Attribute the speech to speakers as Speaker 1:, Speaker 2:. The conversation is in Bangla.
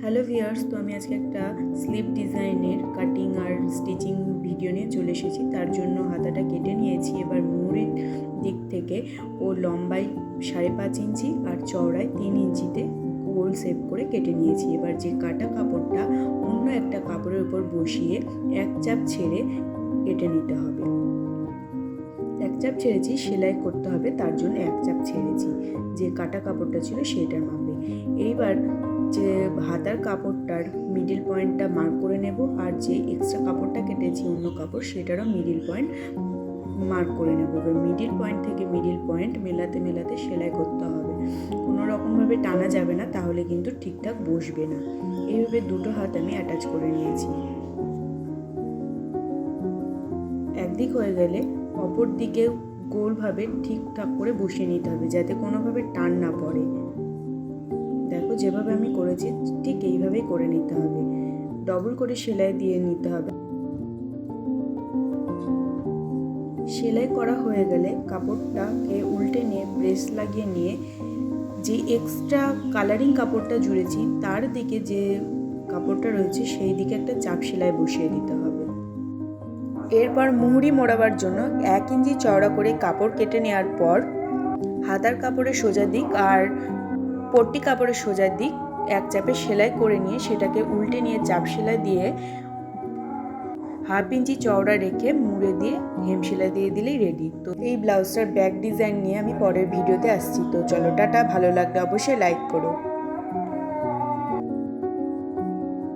Speaker 1: হ্যালো ভিউয়ার্স, তো আমি আজকে একটা স্লিভ ডিজাইনের কাটিং আর স্টিচিং ভিডিও নিয়ে চলে এসেছি। তার জন্য হাতাটা কেটে নিয়েছি। এবার মুহুরির দিক থেকে ও লম্বায় 5.5 ইঞ্চি আর চওড়ায় 3 ইঞ্চিতে গোল শেপ করে কেটে নিয়েছি। এবার যে কাটা কাপড়টা অন্য একটা কাপড়ের উপর বসিয়ে এক চাপ ছেড়ে কেটে নিতে হবে। এক চাপ ছেড়েছি, সেলাই করতে হবে, তার জন্য এক চাপ ছেড়েছি। যে কাটা কাপড়টা ছিল সেটার মাপে। এইবার যে হাতার কাপড়টার মিডিল পয়েন্টটা মার্ক করে নেব, আর যে এক্সট্রা কাপড়টা কেটেছি অন্য কাপড়, সেটারও মিডিল পয়েন্ট মার্ক করে নেব। এবার মিডিল পয়েন্ট থেকে মিডিল পয়েন্ট মেলাতে মেলাতে সেলাই করতে হবে। কোনো রকমভাবে টানা যাবে না, তাহলে কিন্তু ঠিকঠাক বসবে না। এইভাবে দুটো হাত আমি অ্যাটাচ করে নিয়েছি। একদিক হয়ে গেলে অপর দিকে গোলভাবে ঠিকঠাক করে বসিয়ে নিতে হবে, যাতে কোনোভাবে টান না পড়ে। দেখো, যেভাবে আমি করেছি ঠিক এইভাবেই করে নিতে হবে। ডবল করে সেলাই দিয়ে নিতে হবে। সেলাই করা হয়ে গেলে কাপড়টাকে উল্টে নিয়ে প্রেস লাগিয়ে নিয়ে যে এক্সট্রা কালারিং কাপড়টা জুড়েছি তার দিকে যে কাপড়টা রয়েছে সেই দিকে একটা চাপ সেলাই বসিয়ে দিতে হবে। এরপর মুহুরি মোড়াবার জন্য 1 ইঞ্চি চওড়া করে কাপড় কেটে নেওয়ার পর হাতার কাপড়ের সোজা দিক আর পট্টি কাপড়ের সোজা দিক এক চাপে সেলাই করে নিয়ে সেটাকে উল্টে নিয়ে চাপ সেলাই দিয়ে 1/2 ইঞ্চি চওড়া রেখে মুড়ে দিয়ে হেম সেলাই দিয়ে দিলেই রেডি। তো এই ব্লাউজটার ব্যাক ডিজাইন নিয়ে আমি পরের ভিডিওতে আসছি। তো চলো, টাটা। ভালো লাগলে অবশ্যই লাইক করো।